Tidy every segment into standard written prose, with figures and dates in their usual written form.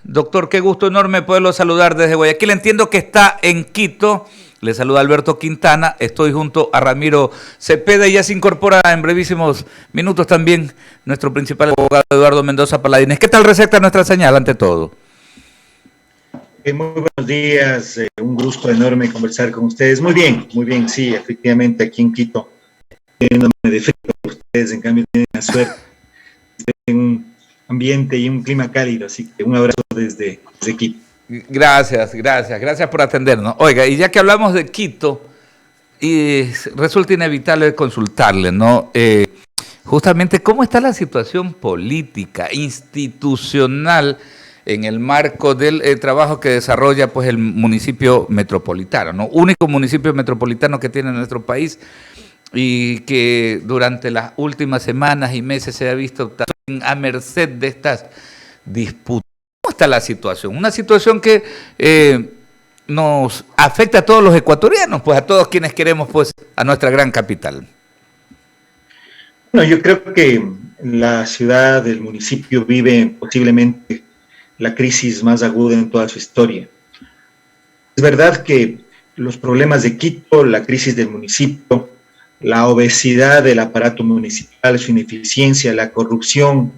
Doctor, qué gusto enorme poderlo saludar desde Guayaquil. Entiendo que está en Quito. Le saluda Alberto Quintana. Estoy junto a Ramiro Cepeda y ya se incorpora en brevísimos minutos también nuestro principal abogado Eduardo Mendoza Paladines. ¿Qué tal receta nuestra señal ante todo? Muy buenos días, un gusto enorme conversar con ustedes. Muy bien, sí, efectivamente aquí en Quito, teniéndome de frío, ustedes en cambio tienen la suerte de un ambiente y un clima cálido, así que un abrazo desde Quito. Gracias por atendernos. Oiga, y ya que hablamos de Quito, y resulta inevitable consultarle, ¿no? Justamente, ¿cómo está la situación política, institucional, en el marco del trabajo que desarrolla pues el municipio metropolitano, ¿no? Único municipio metropolitano que tiene nuestro país y que durante las últimas semanas y meses se ha visto también a merced de estas disputas? ¿Cómo está la situación? Una situación que nos afecta a todos los ecuatorianos, pues a todos quienes queremos pues a nuestra gran capital. Bueno, yo creo que la ciudad, el municipio vive posiblemente la crisis más aguda en toda su historia. Es verdad que los problemas de Quito, la crisis del municipio, la obesidad del aparato municipal, su ineficiencia, la corrupción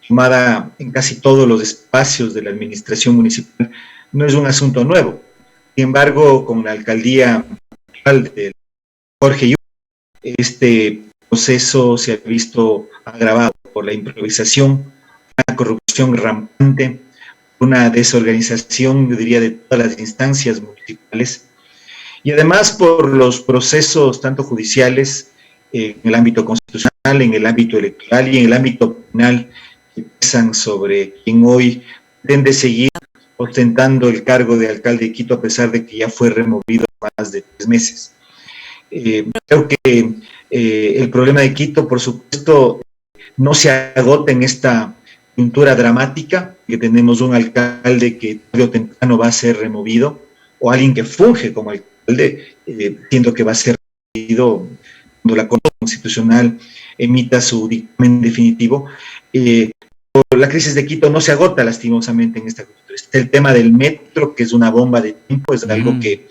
tomada en casi todos los espacios de la administración municipal, no es un asunto nuevo. Sin embargo, con la alcaldía de Jorge Yu, este proceso se ha visto agravado por la improvisación, la corrupción rampante, una desorganización, yo diría, de todas las instancias municipales, y además por los procesos tanto judiciales, en el ámbito constitucional, en el ámbito electoral y en el ámbito penal, que pesan sobre quien hoy pretende seguir ostentando el cargo de alcalde de Quito, a pesar de que ya fue removido más de 3 meses. Creo que el problema de Quito, por supuesto, no se agota en esta coyuntura dramática, que tenemos un alcalde que tarde o temprano va a ser removido, o alguien que funge como alcalde, siendo que va a ser removido cuando la Corte Constitucional emita su dictamen definitivo. La crisis de Quito no se agota lastimosamente en esta coyuntura. Está el tema del metro, que es una bomba de tiempo, es algo que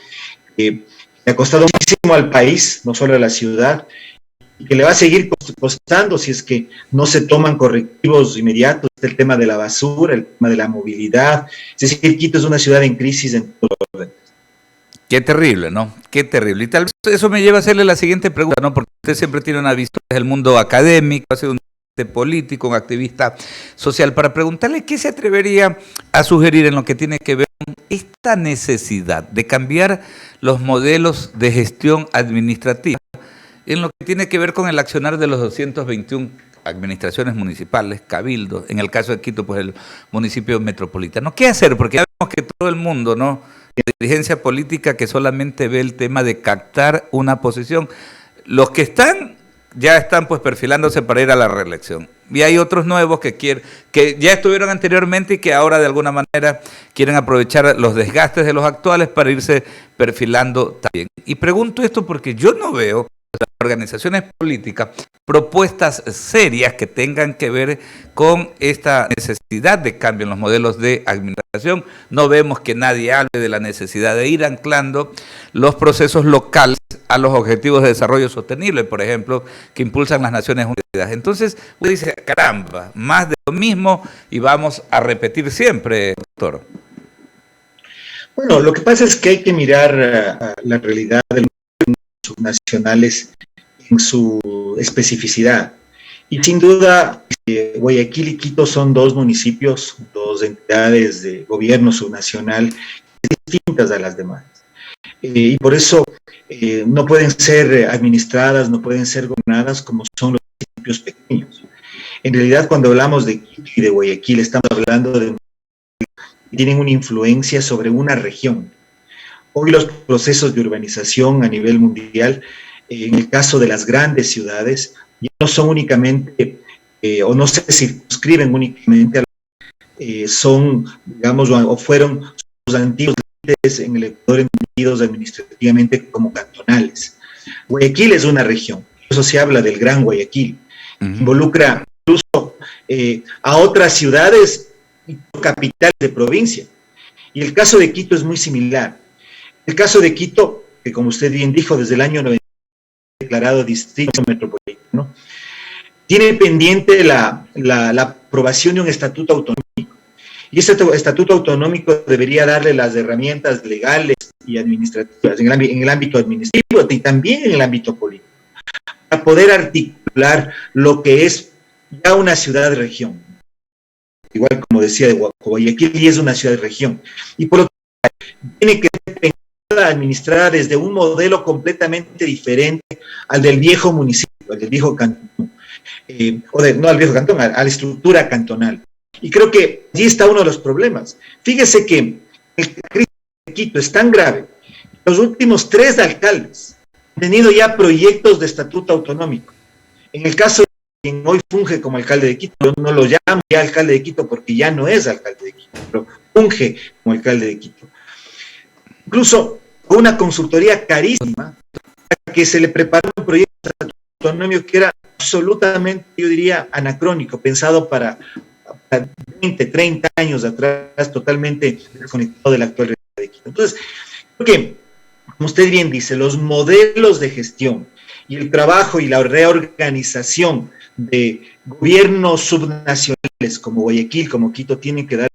le ha costado muchísimo al país, no solo a la ciudad, y que le va a seguir costando si es que no se toman correctivos inmediatos. El tema de la basura, el tema de la movilidad. Es decir, Quito es una ciudad en crisis en todo orden. Qué terrible, ¿no? Qué terrible. Y tal vez eso me lleva a hacerle la siguiente pregunta, ¿no? Porque usted siempre tiene una visión del mundo académico, ha sido un político, un activista social, para preguntarle qué se atrevería a sugerir en lo que tiene que ver con esta necesidad de cambiar los modelos de gestión administrativa, en lo que tiene que ver con el accionar de los 221 administraciones municipales, cabildos, en el caso de Quito, pues el municipio metropolitano. ¿Qué hacer? Porque ya vemos que todo el mundo, ¿no? La dirigencia política que solamente ve el tema de captar una posición. Los que están, ya están pues perfilándose para ir a la reelección. Y hay otros nuevos que ya estuvieron anteriormente y que ahora de alguna manera quieren aprovechar los desgastes de los actuales para irse perfilando también. Y pregunto esto porque yo no veo las organizaciones políticas propuestas serias que tengan que ver con esta necesidad de cambio en los modelos de administración. No vemos que nadie hable de la necesidad de ir anclando los procesos locales a los objetivos de desarrollo sostenible, por ejemplo, que impulsan las Naciones Unidas. Entonces, usted dice, caramba, más de lo mismo y vamos a repetir siempre, doctor. Bueno, lo que pasa es que hay que mirar la realidad de los subnacionales en su especificidad. Y sin duda, Guayaquil y Quito son dos municipios, dos entidades de gobierno subnacional distintas a las demás. Y por eso no pueden ser administradas, no pueden ser gobernadas como son los municipios pequeños. En realidad, cuando hablamos de Quito y de Guayaquil, estamos hablando de que tienen una influencia sobre una región. Hoy los procesos de urbanización a nivel mundial, en el caso de las grandes ciudades, ya no son únicamente, o no se circunscriben únicamente a son, digamos, o fueron sus antiguos líderes en el Ecuador entendidos administrativamente como cantonales. Guayaquil es una región, por eso se habla del Gran Guayaquil. Involucra incluso a otras ciudades capitales de provincia. Y el caso de Quito es muy similar. El caso de Quito, que como usted bien dijo, desde el año 90 declarado distrito metropolitano, tiene pendiente la aprobación de un estatuto autonómico. Y ese estatuto autonómico debería darle las herramientas legales y administrativas en el ámbito administrativo y también en el ámbito político, para poder articular lo que es ya una ciudad-región. Igual como decía de Guayaquil, y es una ciudad-región. Y por lo tanto, tiene que ser pensada, administrada desde un modelo completamente diferente al del viejo municipio, al del viejo cantón. No al viejo cantón, a la estructura cantonal. Y creo que allí está uno de los problemas. Fíjese que el crisis de Quito es tan grave. Los últimos 3 alcaldes han tenido ya proyectos de estatuto autonómico. En el caso de quien hoy funge como alcalde de Quito, yo no lo llamo ya alcalde de Quito porque ya no es alcalde de Quito, pero funge como alcalde de Quito. Incluso con una consultoría carísima, que se le preparó un proyecto de estatuto autonómico que era absolutamente, yo diría, anacrónico, pensado para 20, 30 años atrás, totalmente desconectado de la actual realidad de Quito. Entonces, creo que, como usted bien dice, los modelos de gestión y el trabajo y la reorganización de gobiernos subnacionales como Guayaquil, como Quito, tienen que dar.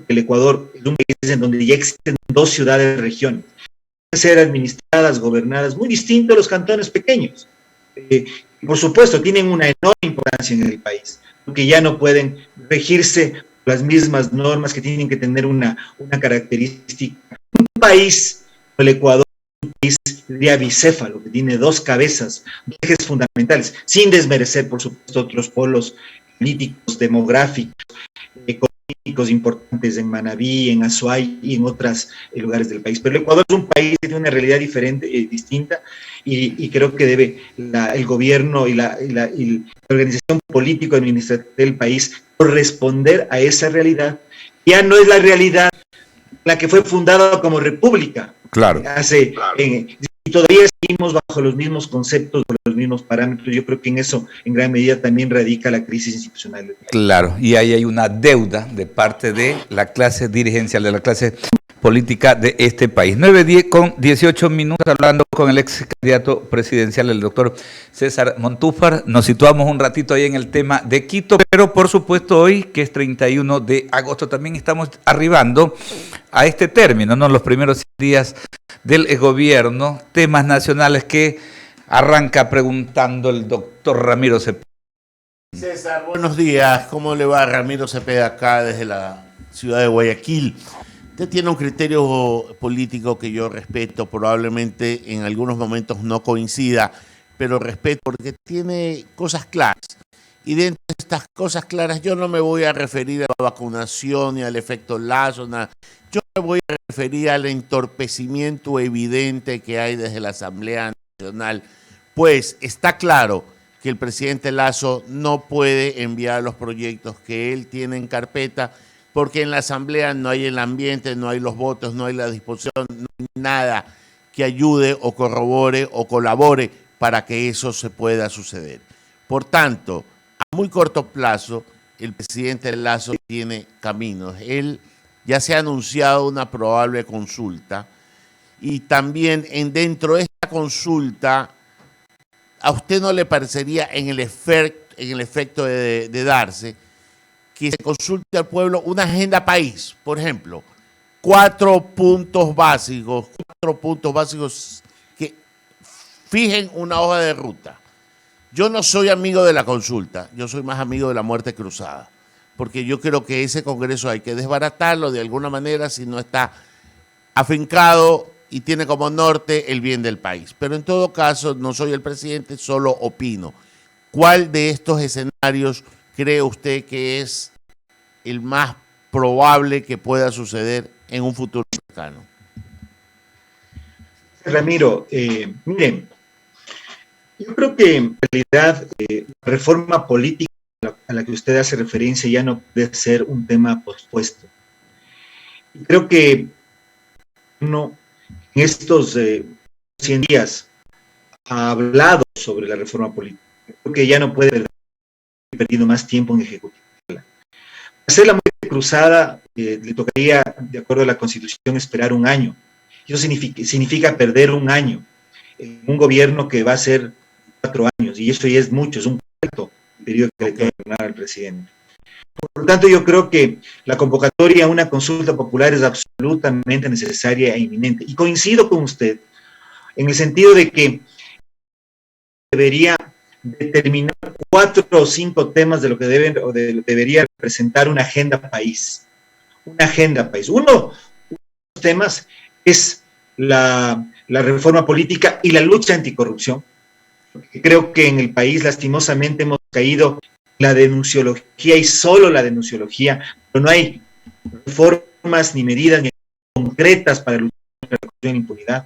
El Ecuador es un país en donde ya existen 2 ciudades-regiones, ser administradas, gobernadas, muy distinto a los cantones pequeños. Por supuesto, tienen una enorme importancia en el país, porque ya no pueden regirse las mismas normas, que tienen que tener una característica. Un país, el Ecuador, un país, diría, bicéfalo, que tiene 2 cabezas, 2 ejes fundamentales, sin desmerecer, por supuesto, otros polos políticos, demográficos, económicos importantes en Manabí, en Azuay y en otros lugares del país. Pero el Ecuador es un país que tiene una realidad diferente, distinta, y creo que debe el gobierno y la organización político-administrativa del país corresponder a esa realidad. Ya no es la realidad la que fue fundada como república. Claro. Y todavía seguimos bajo los mismos conceptos, bajo los mismos parámetros. Yo creo que en eso, en gran medida, también radica la crisis institucional. Claro, y ahí hay una deuda de parte de la clase dirigencial, de la clase política de este país. 9:18 hablando con el ex candidato presidencial, el doctor César Montúfar. Nos situamos un ratito ahí en el tema de Quito, pero por supuesto hoy, que es 31 de agosto, también estamos arribando a este término, ¿no? Los primeros días del gobierno, temas nacionales que arranca preguntando el doctor Ramiro Cepeda. César, buenos días. ¿Cómo le va? Ramiro Cepeda acá desde la ciudad de Guayaquil. Usted tiene un criterio político que yo respeto, probablemente en algunos momentos no coincida, pero respeto porque tiene cosas claras. Y dentro de estas cosas claras yo no me voy a referir a la vacunación ni al efecto Lazo, nada. Yo me voy a referir al entorpecimiento evidente que hay desde la Asamblea Nacional. Pues está claro que el presidente Lazo no puede enviar los proyectos que él tiene en carpeta porque en la Asamblea no hay el ambiente, no hay los votos, no hay la disposición, no hay nada que ayude o corrobore o colabore para que eso se pueda suceder. Por tanto, a muy corto plazo, el presidente Lazo tiene caminos. Él ya se ha anunciado una probable consulta y también dentro de esta consulta, ¿a usted no le parecería en el efecto de darse que se consulte al pueblo una agenda país? Por ejemplo, 4 puntos básicos que fijen una hoja de ruta. Yo no soy amigo de la consulta, yo soy más amigo de la muerte cruzada, porque yo creo que ese Congreso hay que desbaratarlo de alguna manera si no está afincado y tiene como norte el bien del país. Pero en todo caso, no soy el presidente, solo opino. ¿Cuál de estos escenarios cree usted que es el más probable que pueda suceder en un futuro cercano? Ramiro, miren, yo creo que en realidad la reforma política a la que usted hace referencia ya no puede ser un tema pospuesto. Y creo que en estos 100 días ha hablado sobre la reforma política. Creo que ya no puede haber perdido más tiempo en ejecutarla. Hacerla muy cruzada le tocaría, de acuerdo a la Constitución, esperar un año. Eso significa perder un año en un gobierno que va a ser 4 años, y eso ya es mucho, es un alto periodo que le queda gobernar al presidente. Por lo tanto, yo creo que la convocatoria a una consulta popular es absolutamente necesaria e inminente. Y coincido con usted en el sentido de que debería determinar 4 o 5 temas de lo que debería representar una agenda país. Una agenda país. Uno de los temas es la reforma política y la lucha anticorrupción. Creo que en el país, lastimosamente, hemos caído en la denunciología y solo la denunciología, pero no hay reformas ni medidas ni concretas para luchar contra la corrupción e impunidad.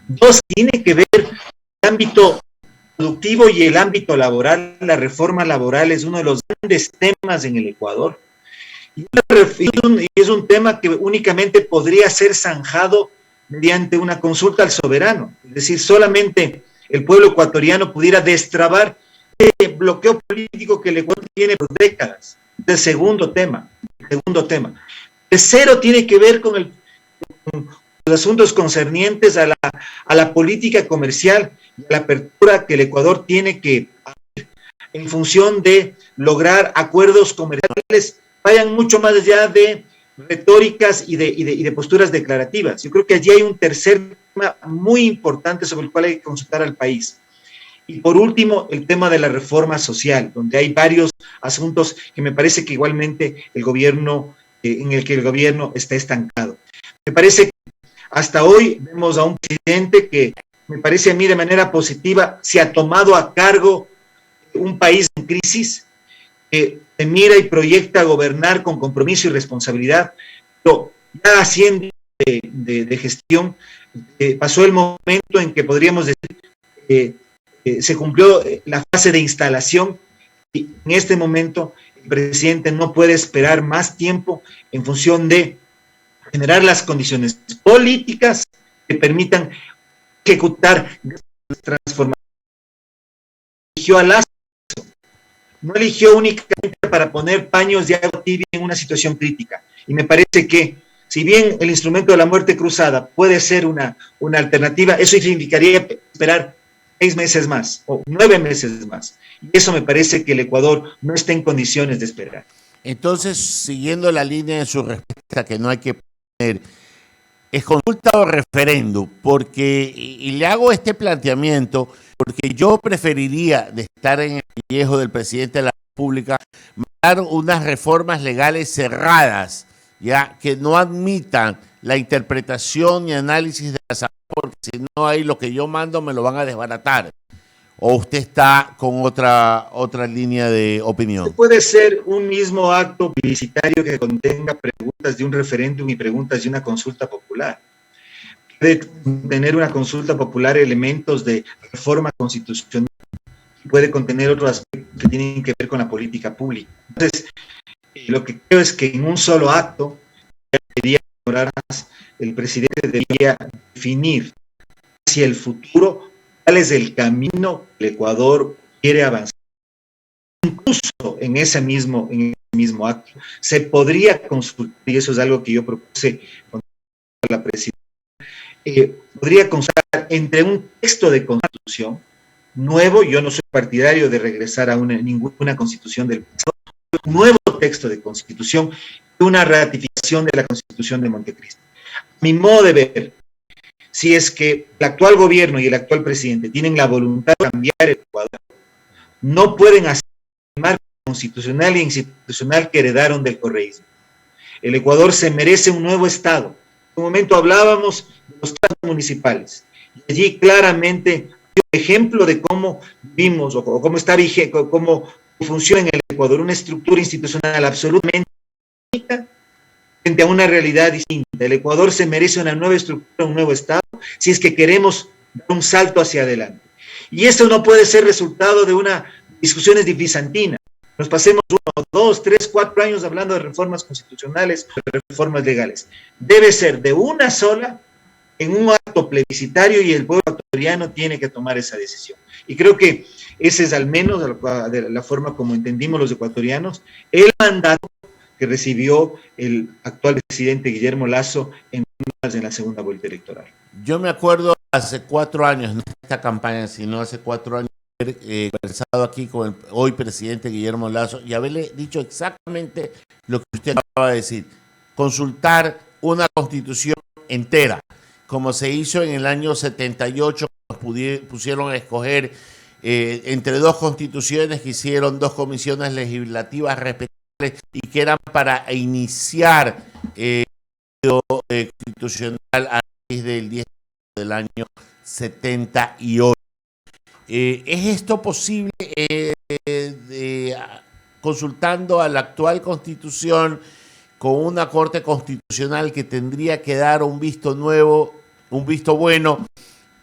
2, tiene que ver el ámbito productivo y el ámbito laboral. La reforma laboral es uno de los grandes temas en el Ecuador. Y es un tema que únicamente podría ser zanjado mediante una consulta al soberano. Es decir, solamente el pueblo ecuatoriano pudiera destrabar el bloqueo político que el Ecuador tiene por décadas. El segundo tema. Tercero, tiene que ver con los asuntos concernientes a la política comercial y a la apertura que el Ecuador tiene que hacer en función de lograr acuerdos comerciales vayan mucho más allá de retóricas y de posturas declarativas. Yo creo que allí hay un tercer tema muy importante sobre el cual hay que consultar al país. Y por último, el tema de la reforma social, donde hay varios asuntos que me parece que igualmente en el que el gobierno está estancado. Me parece que hasta hoy vemos a un presidente que, me parece a mí de manera positiva, se ha tomado a cargo un país en crisis, que se mira y proyecta gobernar con compromiso y responsabilidad, pero ya haciendo de gestión, pasó el momento en que podríamos decir que se cumplió la fase de instalación, y en este momento el presidente no puede esperar más tiempo en función de generar las condiciones políticas que permitan ejecutar transformaciones. Eligió a Lazo, no eligió únicamente para poner paños de agua tibia en una situación crítica. Y me parece que, si bien el instrumento de la muerte cruzada puede ser una alternativa, eso significaría esperar 6 meses más o 9 meses más. Y eso me parece que el Ecuador no está en condiciones de esperar. Entonces, siguiendo la línea de su respuesta, que no hay que poner, ¿es consulta o referéndum? Porque, y le hago este planteamiento, porque yo preferiría, de estar en el pellejo del presidente de la República, mandar unas reformas legales cerradas, ya que no admitan la interpretación y análisis de la Asamblea, porque si no, ahí lo que yo mando me lo van a desbaratar. ¿O usted está con otra línea de opinión? Puede ser un mismo acto publicitario que contenga preguntas de un referéndum y preguntas de una consulta popular. Puede tener una consulta popular elementos de reforma constitucional, puede contener otros aspectos que tienen que ver con la política pública. Entonces, lo que creo es que en un solo acto, el presidente debería definir hacia el futuro cuál es el camino que el Ecuador quiere avanzar. Incluso en ese mismo acto se podría consultar, y eso es algo que yo propuse con la presidencia, podría consultar entre un texto de constitución nuevo. Yo no soy partidario de regresar a ninguna constitución del pasado, un nuevo texto de constitución y una ratificación de la Constitución de Montecristi. A mi modo de ver, si es que el actual gobierno y el actual presidente tienen la voluntad de cambiar el Ecuador, no pueden hacer el marco constitucional e institucional que heredaron del correísmo. El Ecuador se merece un nuevo Estado. En un momento hablábamos de los estados municipales, y allí claramente hay un ejemplo de cómo vimos o cómo está vigente, cómo funciona en el Ecuador una estructura institucional absolutamente única frente a una realidad distinta. El Ecuador se merece una nueva estructura, un nuevo Estado, si es que queremos dar un salto hacia adelante. Y eso no puede ser resultado de discusiones de bizantina. Nos pasemos 1, 2, 3, 4 años hablando de reformas constitucionales, de reformas legales. Debe ser de una sola, en un acto plebiscitario, y el pueblo ecuatoriano tiene que tomar esa decisión. Y creo que esa es al menos de la forma como entendimos los ecuatorianos el mandato que recibió el actual presidente Guillermo Lasso en la segunda vuelta electoral. Yo me acuerdo hace 4 años, no esta campaña, sino hace 4 años, conversado aquí con el hoy presidente Guillermo Lasso y haberle dicho exactamente lo que usted acaba de decir, consultar una constitución entera, como se hizo en el año 78, pusieron a escoger entre 2 constituciones que hicieron 2 comisiones legislativas respetables y que eran para iniciar el constitucional a raíz del 10 del año 78. ¿Es esto posible consultando a la actual constitución con una corte constitucional que tendría que dar un visto nuevo, un visto bueno?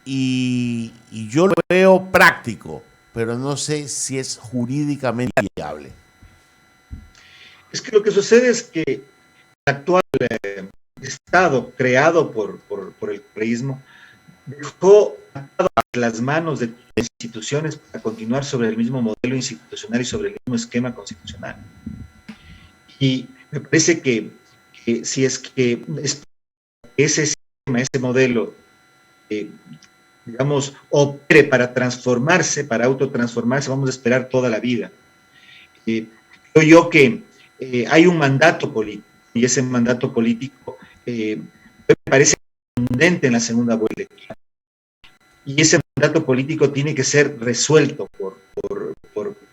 Y yo lo veo práctico, pero no sé si es jurídicamente viable. Es que lo que sucede es que el actual Estado creado por el correísmo dejó atado a las manos de las instituciones para continuar sobre el mismo modelo institucional y sobre el mismo esquema constitucional. Y me parece que si es que ese esquema, ese modelo, digamos, opere para transformarse, para autotransformarse, vamos a esperar toda la vida. Creo yo que hay un mandato político, y ese mandato político me parece contundente en la segunda vuelta. Y ese mandato político tiene que ser resuelto por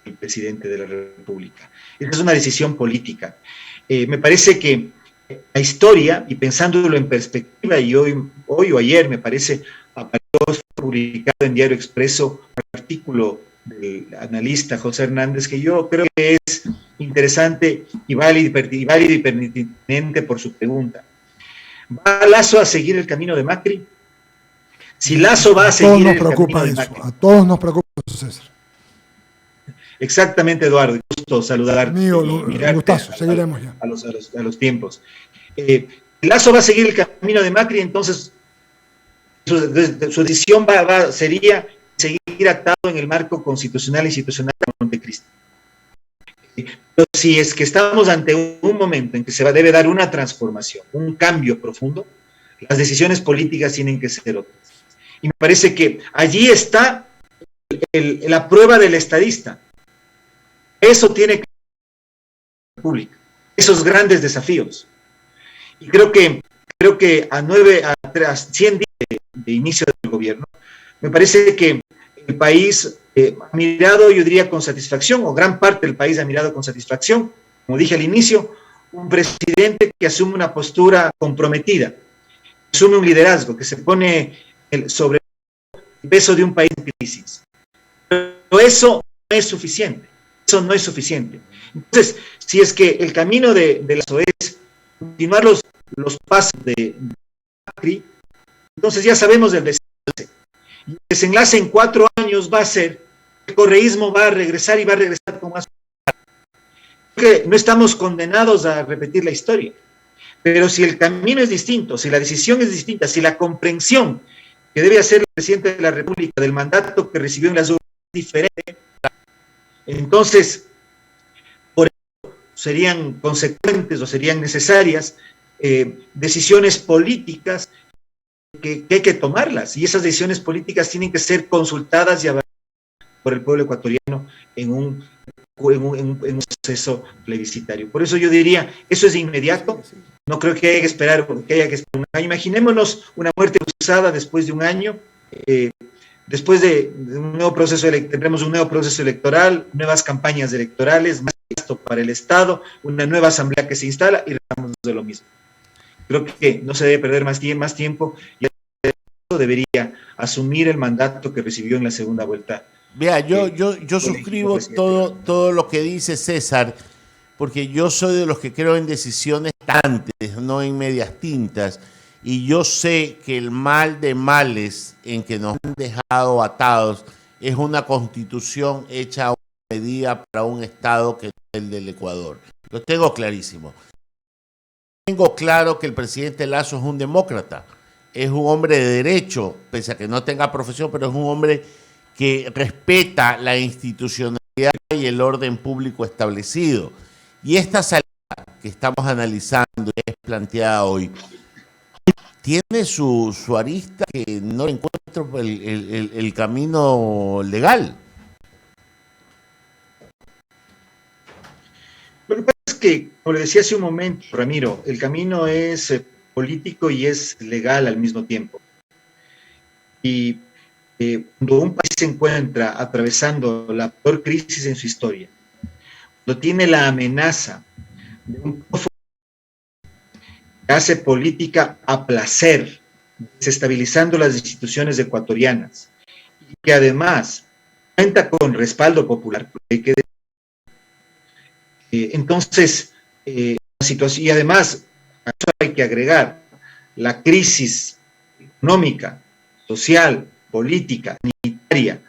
el presidente de la República. Esa es una decisión política. Me parece que la historia, y pensándolo en perspectiva, y hoy o ayer me parece, apareció publicado en Diario Expreso un artículo del analista José Hernández, que yo creo que es interesante y válido y pertinente por su pregunta. ¿Va Lasso a seguir el camino de Macri? Si Lasso va a seguir el camino de Macri. A todos nos preocupa eso, César. Exactamente, Eduardo. Gusto saludarte. Mío, gustazo, seguiremos ya. A los tiempos. Lasso va a seguir el camino de Macri, entonces su decisión sería seguir atado en el marco constitucional e institucional de Montecristi. Pero si es que estamos ante un momento en que debe dar una transformación, un cambio profundo, las decisiones políticas tienen que ser otras. Y me parece que allí está la prueba del estadista. Eso tiene que ser la República, esos grandes desafíos. Y creo que a 100 días de inicio del gobierno, me parece que el país ha mirado, yo diría, con satisfacción, o gran parte del país ha mirado con satisfacción, como dije al inicio, un presidente que asume una postura comprometida, asume un liderazgo, que se pone sobre el peso de un país en crisis. Pero eso no es suficiente. Eso no es suficiente. Entonces, si es que el camino de Lasso es continuar los pasos de Macri, entonces ya sabemos del desenlace. Y el desenlace en 4 años va a ser que el correísmo va a regresar y va a regresar con más. Porque no estamos condenados a repetir la historia. Pero si el camino es distinto, si la decisión es distinta, si la comprensión que debe hacer el presidente de la República del mandato que recibió en las urnas es diferente, entonces, por eso serían consecuentes o serían necesarias decisiones políticas que hay que tomarlas, y esas decisiones políticas tienen que ser consultadas y avaladas por el pueblo ecuatoriano en un proceso plebiscitario. Por eso yo diría, eso es de inmediato, no creo que haya que esperar un año. Imaginémonos una muerte cruzada después de un año, después de un nuevo proceso, tendremos un nuevo proceso electoral, nuevas campañas electorales, más gasto para el Estado, una nueva asamblea que se instala y regresamos de lo mismo. Creo que no se debe perder más tiempo y debería asumir el mandato que recibió en la segunda vuelta. Vea, yo suscribo todo lo que dice César, porque yo soy de los que creo en decisiones tantes, no en medias tintas, y yo sé que el mal de males en que nos han dejado atados es una constitución hecha a una medida para un Estado que es el del Ecuador. Lo tengo clarísimo. Tengo claro que el presidente Lasso es un demócrata, es un hombre de derecho, pese a que no tenga profesión, pero es un hombre que respeta la institucionalidad y el orden público establecido. Y esta salida que estamos analizando y es planteada hoy, tiene su arista que no encuentro el camino legal. Lo que pasa es que, como le decía hace un momento, Ramiro, el camino es político y es legal al mismo tiempo. Y cuando un país se encuentra atravesando la peor crisis en su historia, cuando tiene la amenaza de un que hace política a placer, desestabilizando las instituciones ecuatorianas, y que además cuenta con respaldo popular, entonces, la situación, y además, a eso hay que agregar la crisis económica, social, política, sanitaria,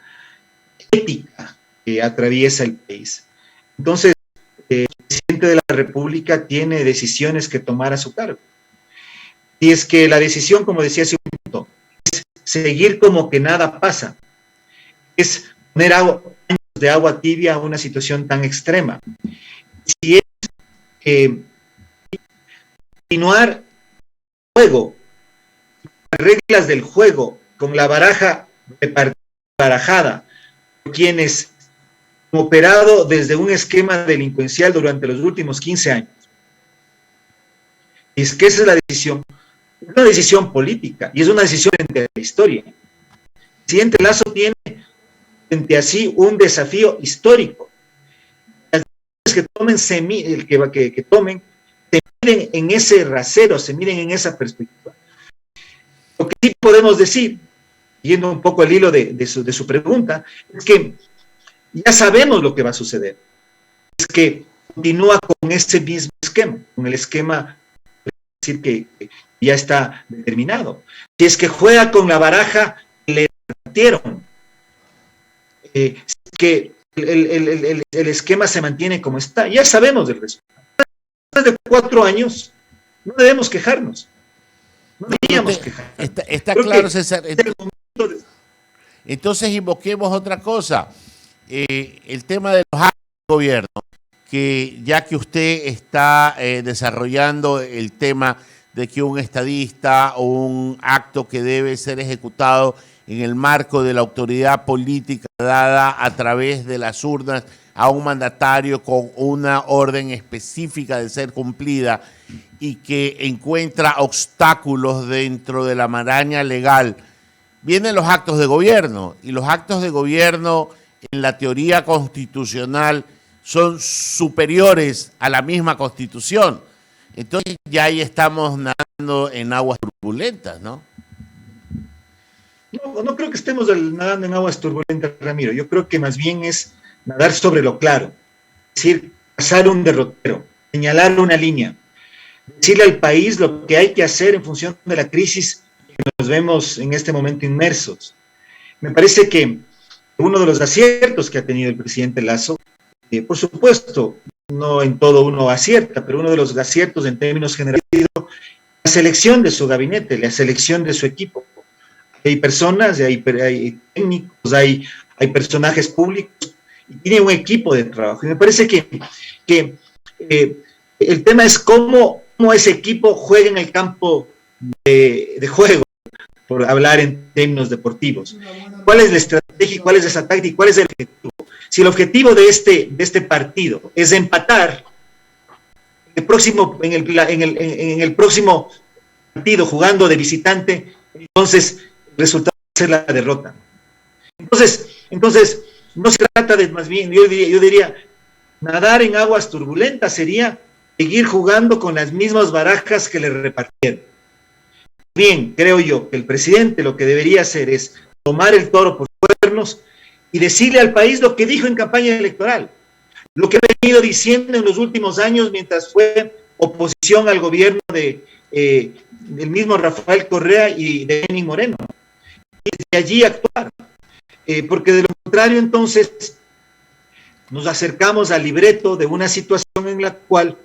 ética que atraviesa el país. Entonces, el presidente de la República tiene decisiones que tomar a su cargo. Y es que la decisión, como decía hace un minuto, es seguir como que nada pasa, es poner años de agua tibia a una situación tan extrema. Si es continuar el juego, las reglas del juego, con la baraja barajada, por quienes han operado desde un esquema delincuencial durante los últimos 15 años. Y es que esa es la decisión. Es una decisión política y es una decisión frente a la historia. El presidente Lasso tiene frente a sí un desafío histórico. Las decisiones que tomen se miden en ese rasero, se miden en esa perspectiva. Lo que sí podemos decir, yendo un poco al hilo de su pregunta, es que ya sabemos lo que va a suceder. Es que continúa con ese mismo esquema, con el esquema, es decir, que ya está determinado. Si es que juega con la baraja, le partieron. Si es que el esquema se mantiene como está, ya sabemos del resultado. Después de 4 años, no debemos quejarnos. No deberíamos quejarnos. Está claro, César. Entonces invoquemos otra cosa. El tema de los actos de gobierno, que ya que usted está desarrollando el tema de que un estadista o un acto que debe ser ejecutado en el marco de la autoridad política dada a través de las urnas a un mandatario con una orden específica de ser cumplida y que encuentra obstáculos dentro de la maraña legal, vienen los actos de gobierno, y los actos de gobierno en la teoría constitucional son superiores a la misma Constitución. Entonces ya ahí estamos nadando en aguas turbulentas, ¿no? No creo que estemos nadando en aguas turbulentas, Ramiro. Yo creo que más bien es nadar sobre lo claro. Es decir, pasar un derrotero, señalar una línea, decirle al país lo que hay que hacer en función de la crisis que nos vemos en este momento inmersos. Me parece que uno de los aciertos que ha tenido el presidente Lasso, por supuesto, no en todo uno acierta, pero uno de los aciertos en términos generales ha sido la selección de su gabinete, la selección de su equipo. Hay personas, hay técnicos, hay personajes públicos, y tiene un equipo de trabajo. Y me parece que el tema es cómo ese equipo juega en el campo de juego, por hablar en términos deportivos. ¿Cuál es la estrategia, cuál es esa táctica, cuál es el objetivo? Si el objetivo de este partido es empatar, en el próximo partido jugando de visitante, entonces el resultado va a ser la derrota. Entonces no se trata de, más bien, yo diría, nadar en aguas turbulentas sería seguir jugando con las mismas barajas que le repartieron. Bien, creo yo que el presidente lo que debería hacer es tomar el toro por los cuernos y decirle al país lo que dijo en campaña electoral, lo que ha venido diciendo en los últimos años mientras fue oposición al gobierno del mismo Rafael Correa y de Lenín Moreno. Y de allí actuar. Porque de lo contrario, entonces, nos acercamos al libreto de una situación en la cual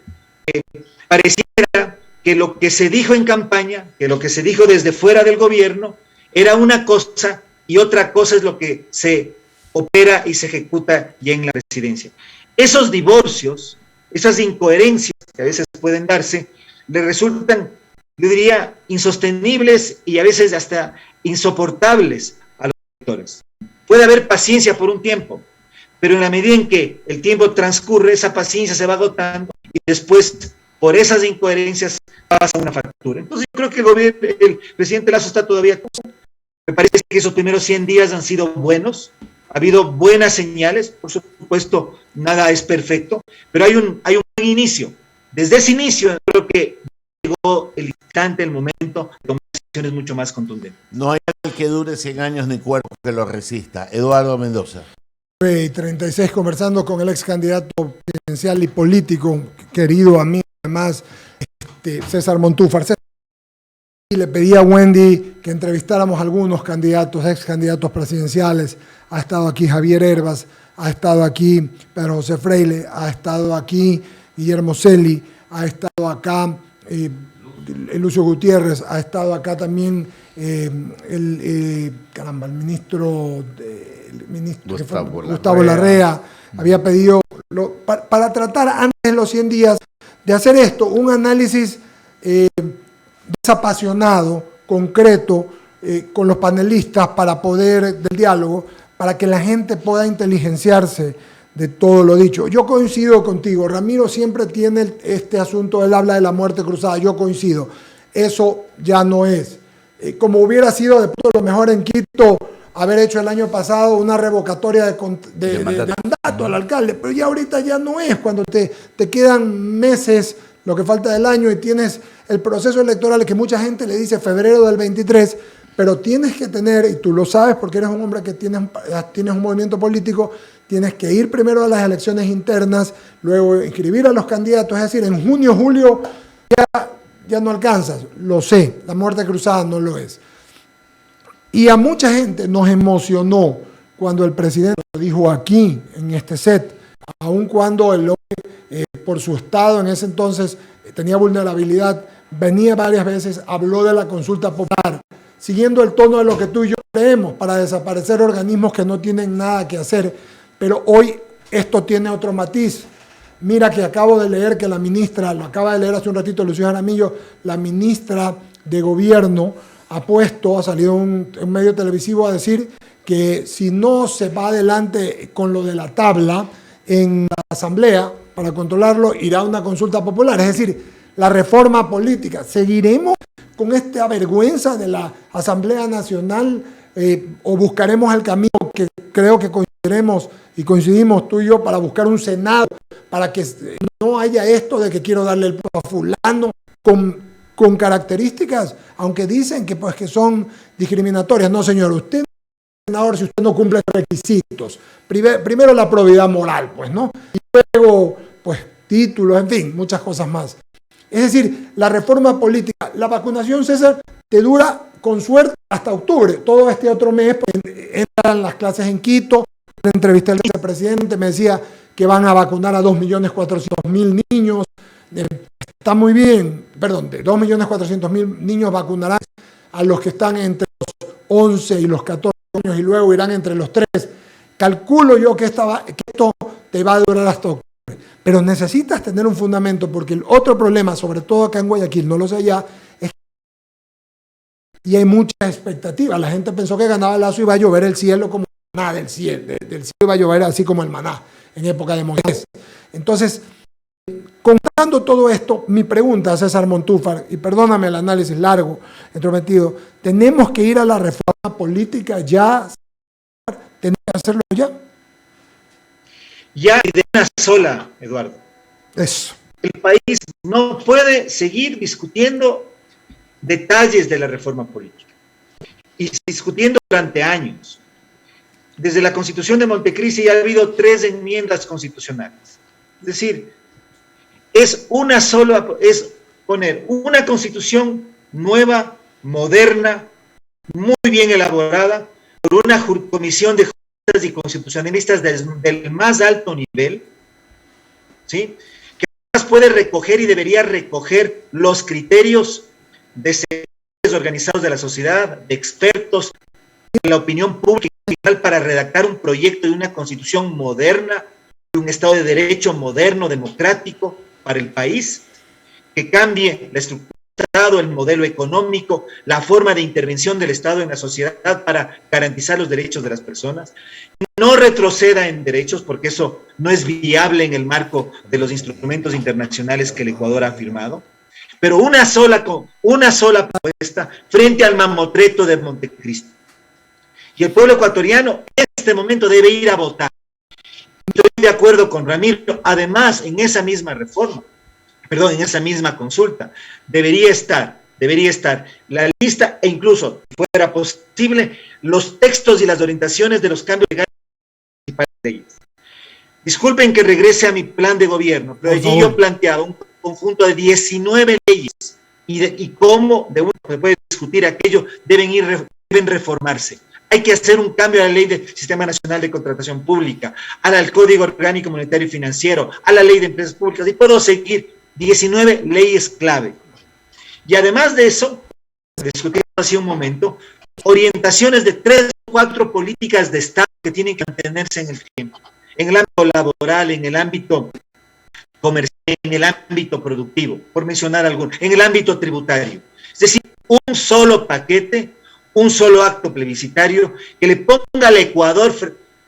pareciera que lo que se dijo en campaña, que lo que se dijo desde fuera del gobierno, era una cosa y otra cosa es lo que se opera y se ejecuta ya en la presidencia. Esos divorcios, esas incoherencias que a veces pueden darse, le resultan, yo diría, insostenibles y a veces hasta insoportables a los electores. Puede haber paciencia por un tiempo, pero en la medida en que el tiempo transcurre, esa paciencia se va agotando y después, por esas incoherencias, pasa una factura. Entonces yo creo que el presidente Lasso está todavía. Me parece que esos primeros 100 días han sido buenos, ha habido buenas señales, por supuesto, nada es perfecto, pero hay un buen inicio. Desde ese inicio creo que llegó el instante, el momento de tomar decisiones mucho más contundentes. No hay mal que dure 100 años ni cuerpo que lo resista. Eduardo Mendoza. 36 conversando con el ex candidato presidencial y político, querido amigo, además, César Montúfar. Y le pedí a Wendy que entrevistáramos a algunos candidatos, ex candidatos presidenciales. Ha estado aquí Javier Herbas, ha estado aquí Pedro José Freile, ha estado aquí Guillermo Celi, ha estado acá Lucio Gutiérrez, ha estado acá también el ministro Gustavo Larrea. Había pedido para tratar antes de los 100 días de hacer esto, un análisis desapasionado, concreto, con los panelistas para poder, del diálogo, para que la gente pueda inteligenciarse de todo lo dicho. Yo coincido contigo, Ramiro siempre tiene este asunto, él habla de la muerte cruzada, yo coincido, eso ya no es. Como hubiera sido de lo mejor en Quito haber hecho el año pasado una revocatoria de mandato al alcalde, pero ya ahorita ya no es, cuando te quedan meses, lo que falta del año, y tienes el proceso electoral que mucha gente le dice febrero del 23, pero tienes que tener, y tú lo sabes porque eres un hombre que tienes un movimiento político, tienes que ir primero a las elecciones internas, luego inscribir a los candidatos, es decir, en junio, julio ya no alcanzas, lo sé, la muerte cruzada no lo es. Y a mucha gente nos emocionó cuando el presidente dijo aquí, en este set, aun cuando el hombre, por su estado en ese entonces, tenía vulnerabilidad, venía varias veces, habló de la consulta popular, siguiendo el tono de lo que tú y yo creemos, para desaparecer organismos que no tienen nada que hacer. Pero hoy esto tiene otro matiz. Mira que acabo de leer que la ministra, lo acaba de leer hace un ratito Lucía Jaramillo, la ministra de Gobierno ha salido un medio televisivo a decir que si no se va adelante con lo de la tabla en la Asamblea para controlarlo, irá a una consulta popular. Es decir, la reforma política. ¿Seguiremos con esta vergüenza de la Asamblea Nacional o buscaremos el camino que creo que coincidimos tú y yo para buscar un Senado, para que no haya esto de que quiero darle el puesto a fulano con características, aunque dicen que, pues, que son discriminatorias? No, señor, usted no es senador si usted no cumple requisitos. Primero la probidad moral, pues, ¿no? Y luego, pues, títulos, en fin, muchas cosas más. Es decir, la reforma política, la vacunación, César, te dura con suerte hasta octubre. Todo este otro mes, pues, entran las clases en Quito. En la entrevista del vicepresidente me decía que van a vacunar a 2.400.000 niños. Está muy bien, perdón, de 2.400.000 niños vacunarán a los que están entre los 11 y los 14 años y luego irán entre los 3. Calculo yo que esto te va a durar hasta octubre. Pero necesitas tener un fundamento, porque el otro problema, sobre todo acá en Guayaquil, no lo sé allá, es que y hay mucha expectativa. La gente pensó que ganaba Lasso y iba a llover el cielo como maná del cielo iba a llover así como el maná en época de Moisés. Entonces, contando todo esto, mi pregunta a César Montúfar, y perdóname el análisis largo, entrometido, ¿tenemos que ir a la reforma política ya? ¿Tenemos que hacerlo ya? Ya de una sola, Eduardo. Eso. El país no puede seguir discutiendo detalles de la reforma política y discutiendo durante años. Desde la Constitución de Montecristi ya ha habido 3 enmiendas constitucionales. Es decir, es poner una constitución nueva, moderna, muy bien elaborada, por una comisión de juristas y constitucionalistas del más alto nivel, ¿sí? Que además puede recoger y debería recoger los criterios de sectores organizados de la sociedad, de expertos, de la opinión pública para redactar un proyecto de una constitución moderna, de un Estado de Derecho moderno, democrático para el país. que cambie la estructura del Estado, el modelo económico, la forma de intervención del Estado en la sociedad para garantizar los derechos de las personas. No retroceda en derechos, porque eso no es viable en el marco de los instrumentos internacionales que el Ecuador ha firmado. Pero una sola propuesta frente al mamotreto de Montecristo. Y el pueblo ecuatoriano en este momento debe ir a votar. Estoy de acuerdo con Ramiro. Además, en esa misma en esa misma consulta, debería estar la lista e incluso, si fuera posible, los textos y las orientaciones de los cambios legales de las leyes. Disculpen que regrese a mi plan de gobierno, pero allí yo planteaba un conjunto de 19 leyes y cómo, de uno se puede discutir aquello, deben reformarse. Hay que hacer un cambio a la ley del Sistema Nacional de Contratación Pública, al Código Orgánico Monetario y Financiero, a la ley de empresas públicas, y puedo seguir 19 leyes clave. Y además de eso, discutimos hace un momento, orientaciones de 3 o 4 políticas de Estado que tienen que mantenerse en el tiempo, en el ámbito laboral, en el ámbito comercial, en el ámbito productivo, por mencionar algunos, en el ámbito tributario. Es decir, un solo paquete, un solo acto plebiscitario que le ponga al Ecuador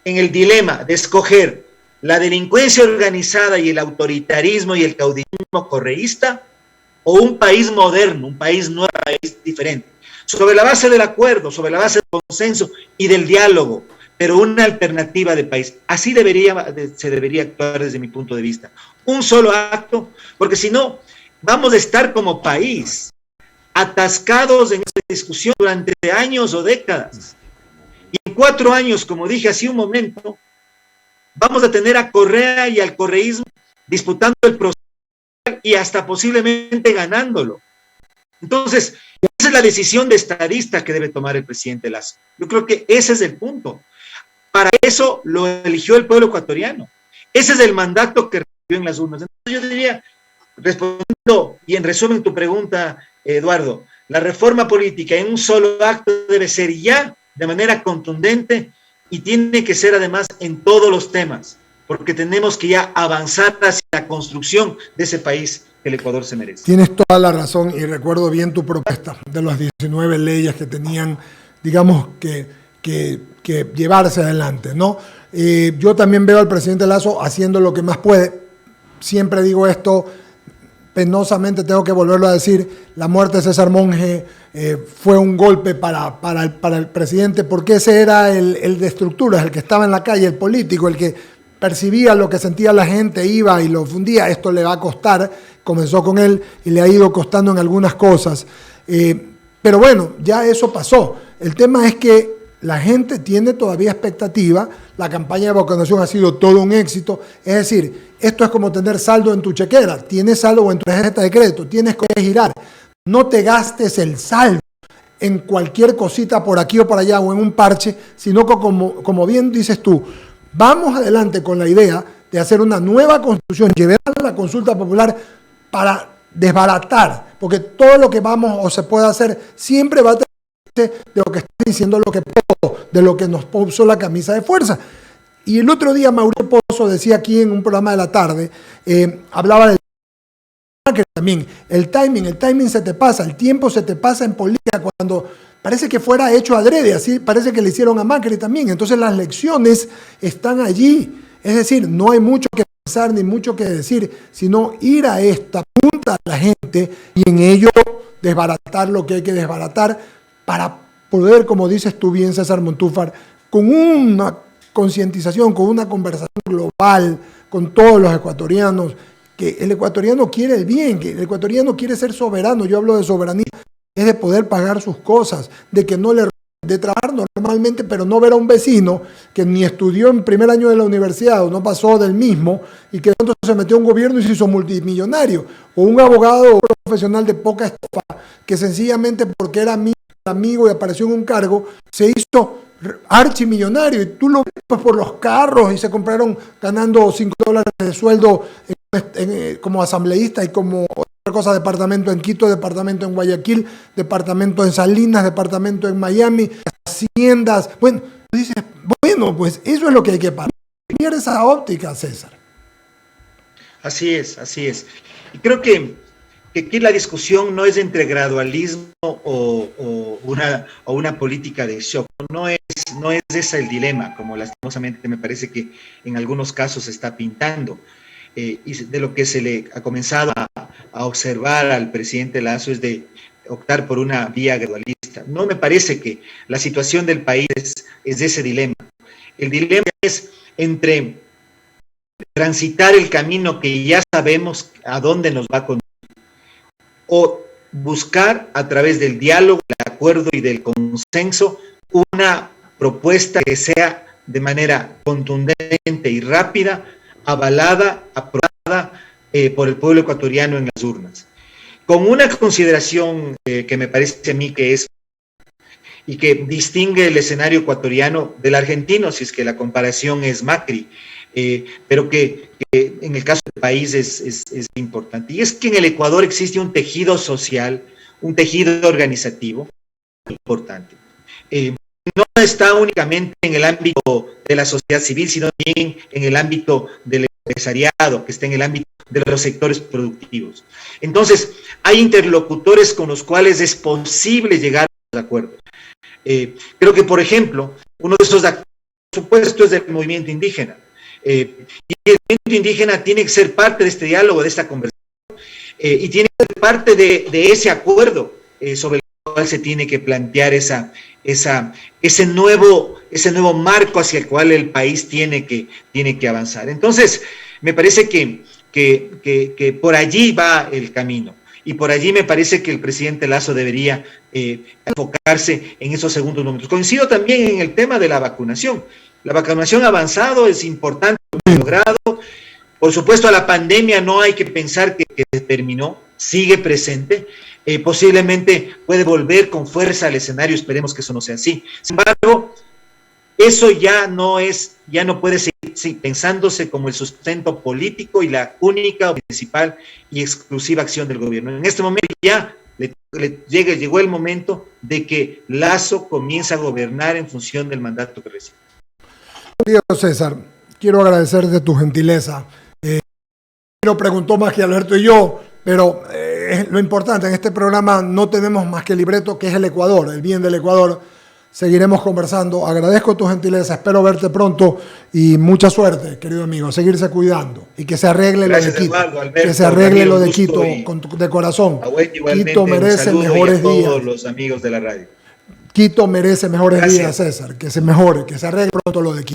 en el dilema de escoger la delincuencia organizada y el autoritarismo y el caudillismo correísta, o un país moderno, un país nuevo, un país diferente, sobre la base del acuerdo, sobre la base del consenso y del diálogo, pero una alternativa de país. Así se debería actuar desde mi punto de vista. Un solo acto, porque si no, vamos a estar como país atascados en esta discusión durante años o décadas. Y en 4 años, como dije hace un momento, vamos a tener a Correa y al correísmo disputando el proceso y hasta posiblemente ganándolo. Entonces, esa es la decisión de estadista que debe tomar el presidente Lasso. Yo creo que ese es el punto. Para eso lo eligió el pueblo ecuatoriano. Ese es el mandato que recibió en las urnas. Entonces yo diría, respondiendo y en resumen tu pregunta, Eduardo, la reforma política en un solo acto debe ser ya de manera contundente y tiene que ser además en todos los temas, porque tenemos que ya avanzar hacia la construcción de ese país que el Ecuador se merece. Tienes toda la razón y recuerdo bien tu propuesta de las 19 leyes que tenían, digamos, que llevarse adelante, ¿no? Yo también veo al presidente Lasso haciendo lo que más puede. Siempre digo esto, penosamente tengo que volverlo a decir, la muerte de César Monge fue un golpe para el presidente, porque ese era el de estructuras, el que estaba en la calle, el político, el que percibía lo que sentía la gente, iba y lo fundía. Esto le va a costar, comenzó con él y le ha ido costando en algunas cosas. Pero bueno, ya eso pasó. El tema es que la gente tiene todavía expectativa, la campaña de vacunación ha sido todo un éxito, es decir, esto es como tener saldo en tu chequera, tienes saldo o en tu tarjeta de crédito, tienes que girar, no te gastes el saldo en cualquier cosita por aquí o por allá o en un parche, sino que como bien dices tú, vamos adelante con la idea de hacer una nueva constitución, llevar a la consulta popular para desbaratar, porque todo lo que vamos o se puede hacer siempre va a tener de lo que está diciendo lo que puedo, de lo que nos puso la camisa de fuerza. Y el otro día Mauricio Pozo decía aquí en un programa de la tarde, hablaba del también, el timing se te pasa, el tiempo se te pasa en política cuando parece que fuera hecho adrede, así parece que le hicieron a Macri también. Entonces las lecciones están allí, es decir, no hay mucho que pensar ni mucho que decir, sino ir a esta punta a la gente y en ello desbaratar lo que hay que desbaratar, para poder, como dices tú bien, César Montúfar, con una concientización, con una conversación global con todos los ecuatorianos, que el ecuatoriano quiere el bien, que el ecuatoriano quiere ser soberano. Yo hablo de soberanía, es de poder pagar sus cosas, de que no le de trabajar normalmente, pero no ver a un vecino que ni estudió en primer año de la universidad o no pasó del mismo y que entonces se metió a un gobierno y se hizo multimillonario, o un abogado o profesional de poca estafa que sencillamente porque era amigo y apareció en un cargo, se hizo archimillonario, y tú lo ves pues, por los carros, y se compraron ganando $5 de sueldo como asambleísta y como otra cosa, departamento en Quito, departamento en Guayaquil, departamento en Salinas, departamento en Miami, haciendas. Bueno, dices, bueno, pues eso es lo que hay que parar. Pierde esa óptica, César. Así es, así es. Y creo que que aquí la discusión no es entre gradualismo o una política de shock. No es ese el dilema, como lastimosamente me parece que en algunos casos se está pintando. Y de lo que se le ha comenzado a observar al presidente Lasso es de optar por una vía gradualista. No me parece que la situación del país es de ese dilema. El dilema es entre transitar el camino que ya sabemos a dónde nos va a conducir, o buscar a través del diálogo, del acuerdo y del consenso una propuesta que sea de manera contundente y rápida, avalada, aprobada por el pueblo ecuatoriano en las urnas. Con una consideración que me parece a mí que es y que distingue el escenario ecuatoriano del argentino, si es que la comparación es Macri, pero que en el caso del país es importante. Y es que en el Ecuador existe un tejido social, un tejido organizativo importante. No está únicamente en el ámbito de la sociedad civil, sino también en el ámbito del empresariado, que está en el ámbito de los sectores productivos. Entonces, hay interlocutores con los cuales es posible llegar a los acuerdos. Creo que, por ejemplo, uno de esos acuerdos, por supuesto, es del movimiento indígena. Y el movimiento indígena tiene que ser parte de este diálogo, de esta conversación, y tiene que ser parte de ese acuerdo sobre el cual se tiene que plantear ese nuevo marco hacia el cual el país tiene que avanzar. Entonces, me parece que por allí va el camino. Y por allí me parece que el presidente Lasso debería enfocarse en esos segundos números. Coincido también en el tema de la vacunación. La vacunación ha avanzado, es importante lo que ha logrado. Por supuesto, la pandemia no hay que pensar que terminó, sigue presente. Posiblemente puede volver con fuerza al escenario, esperemos que eso no sea así. Sin embargo, eso ya no puede seguir pensándose como el sustento político y la única, principal y exclusiva acción del gobierno. En este momento ya llegó el momento de que Lasso comience a gobernar en función del mandato que recibe. Querido César, quiero agradecerte tu gentileza. Lo preguntó más que Alberto y yo, pero lo importante, en este programa no tenemos más que el libreto, que es el Ecuador, el bien del Ecuador. Seguiremos conversando. Agradezco tu gentileza, espero verte pronto y mucha suerte, querido amigo. Seguirse cuidando y que se arregle lo de Quito. Eduardo, Alberto, que se arregle lo de Quito de corazón. Quito merece mejores días. A todos los amigos de la radio. Quito merece mejores días, César. Que se mejore, que se arregle pronto lo de Quito.